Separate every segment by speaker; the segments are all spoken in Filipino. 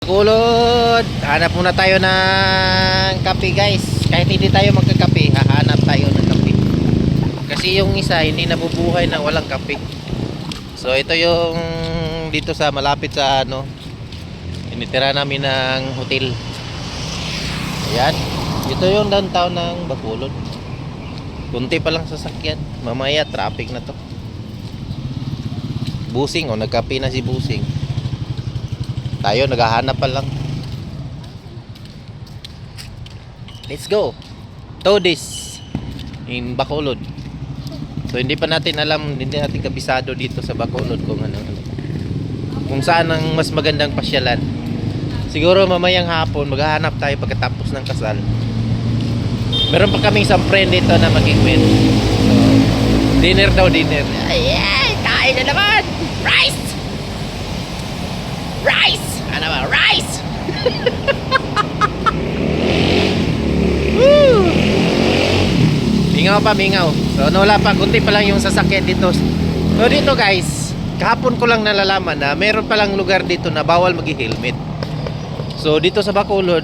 Speaker 1: Kulod, hanap muna tayo ng kape guys. Kahit hindi tayo magkakape, hahanap tayo ng kape. Kasi yung isa hindi nabubuhay na walang kape. So ito yung dito sa malapit sa initira namin ng hotel. Ayan, ito yung downtown ng Bacolod. Kunti pa lang sasakyan. Mamaya traffic na to. Busing, nagkape na si Busing. Tayo naghahanap pa lang. Let's go to this in Bacolod. So hindi pa natin alam, hindi natin kabisado dito sa Bacolod kung saan ang mas magandang pasyalan. Siguro mamayang hapon maghahanap tayo pagkatapos ng kasal. Meron pa kaming isang friend dito na mag-ikwent. So dinner daw, dinner. Ay, kain na naman. Rice. Ano ba? Rice! Woo! Mingaw pa, mingaw. So wala pa, kunti pa lang yung sasakyan dito. So dito guys, kahapon ko lang nalalaman na meron palang lugar dito na bawal mag-helmet. So dito sa Bacolod,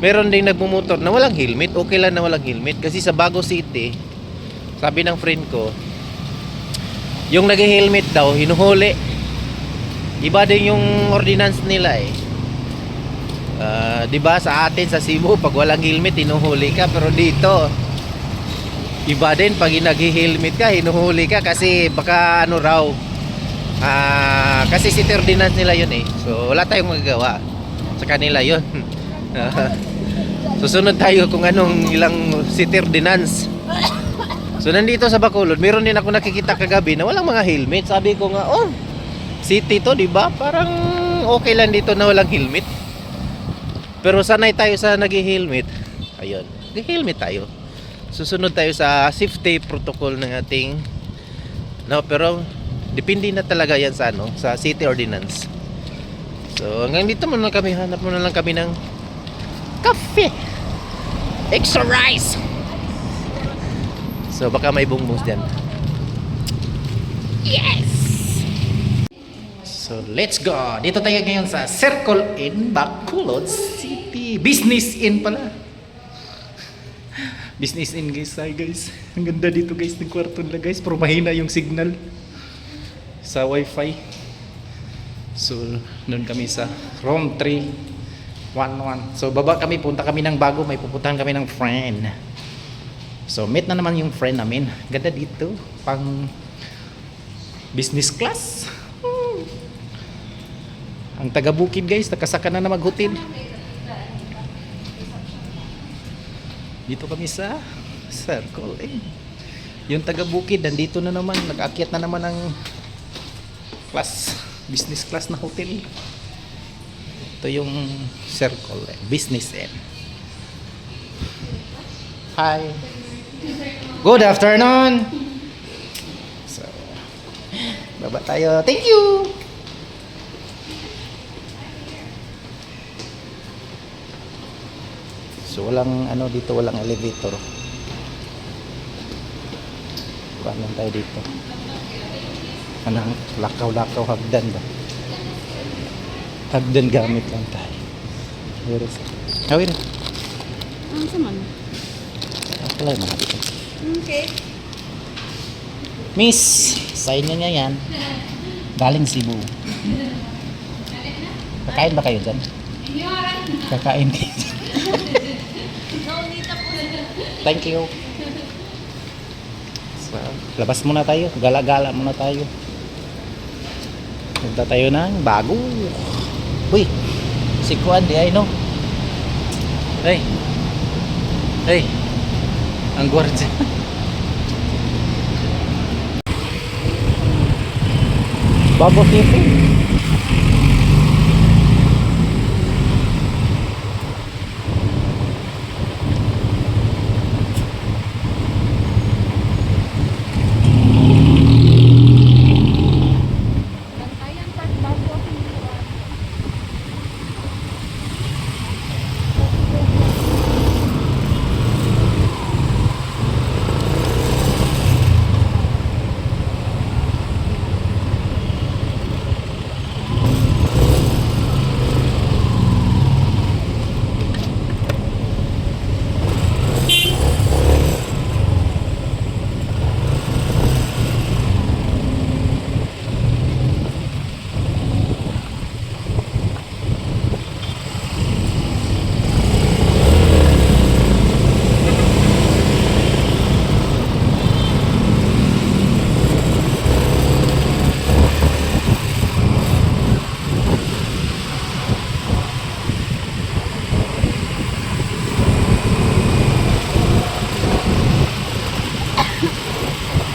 Speaker 1: meron ding nagmumotor na walang helmet. Okay lang na walang helmet. Kasi sa Bago City, sabi ng friend ko, yung nag-helmet daw, hinuhuli. Iba din yung ordinance nila eh. Diba sa atin sa Cebu, pag walang helmet, hinuhuli ka. Pero dito, iba din pag nag-helmet ka, hinuhuli ka. Kasi baka raw. Kasi city ordinance nila yun eh. So wala tayong magagawa. Sa kanila yun. Susunod tayo kung anong ilang city ordinance. So nandito sa Bacolod, meron din ako nakikita kagabi na walang mga helmet. Sabi ko nga, city to, di ba? Parang okay lang dito na walang helmet. Pero sanay tayo sa nag-helmet. Ayun, nag-helmet tayo. Susunod tayo sa safety protocol ng ating pero depende na talaga yan sa sa city ordinance. So hanggang dito muna kami, hanap muna lang kami ng cafe. Extra rice. So baka may bongbong diyan. Yes. So let's go. Dito tayo ngayon sa Circle Inn, Bacolod City. Business Inn pala. Business Inn guys. Hi guys. Ang ganda dito guys ng kwarto nila guys. Pero mahina yung signal sa wifi. So doon kami sa room 311. So baba kami, punta kami ng bago. May pupuntahan kami ng friend. So meet na naman yung friend namin. Ganda dito. Pang business class. Ang taga-Bukid guys, nakasaka na mag-hotel. Dito kami sa Circle Inn. Yung taga-Bukid, nandito na naman, nag-aakyat na naman ng class, business class na hotel. Ito yung Circle Inn, Business Inn. Hi. Good afternoon. So, baba tayo. Thank you. So walang dito, walang elevator. Paano tayo dito? Lakaw-lakaw hagdan ba? Hagdan gamit lang tayo. Where is it? Where is it?
Speaker 2: Ang saman.
Speaker 1: Apply mo natin.
Speaker 2: Okay.
Speaker 1: Miss, sign niya yan. Galing Cebu. Kakain ba kayo dyan? Kakain kayo dyan. Thank you. So, labas muna tayo. Gala-gala muna tayo. Punta tayo ng bago. Uy, si Kuan di ay no. Hey. Hey. Ang gwardiya. Bago TV.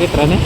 Speaker 3: Sakit ra ni.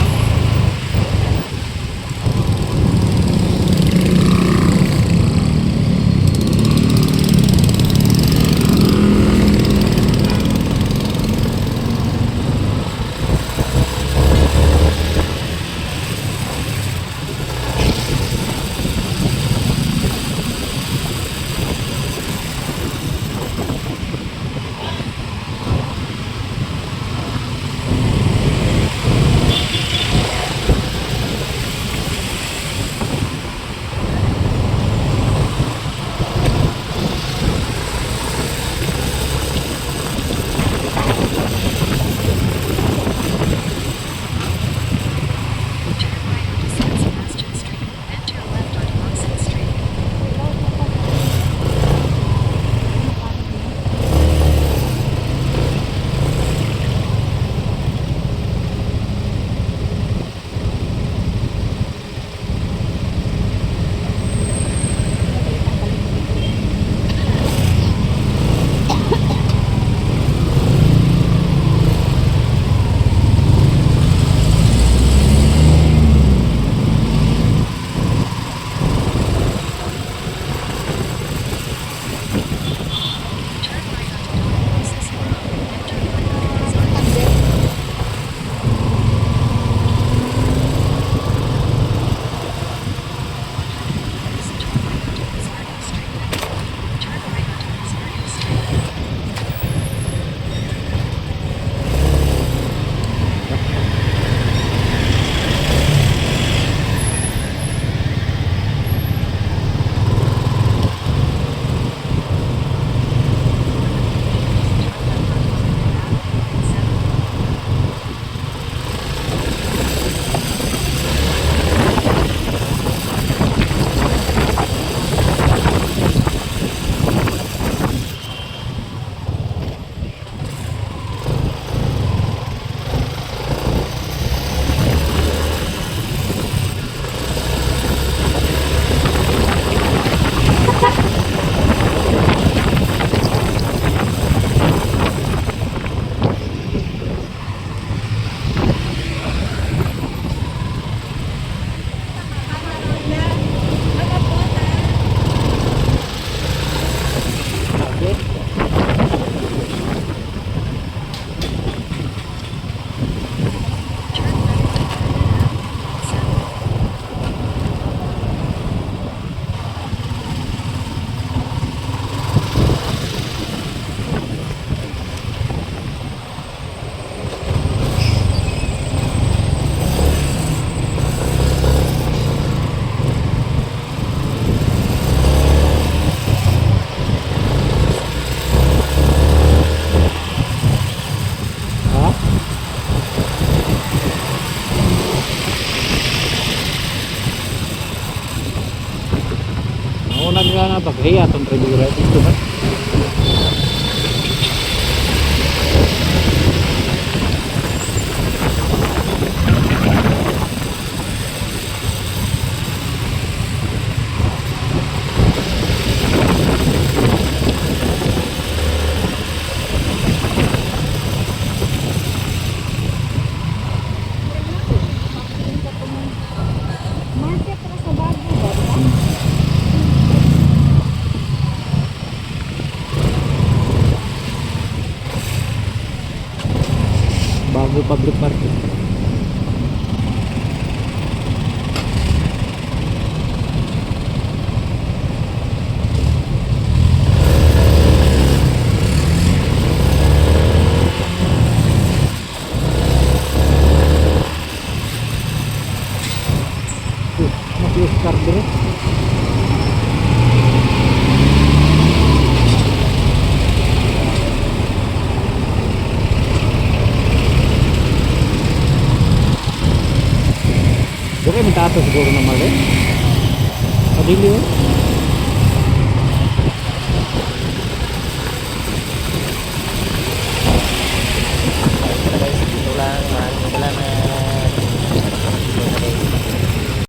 Speaker 3: Nagana paghiya tong tribura dito ba?
Speaker 2: Market ra sa bago ba?
Speaker 3: Bago public market. Mas card dire. Oke, minta atas siguro na mali. Padili oh.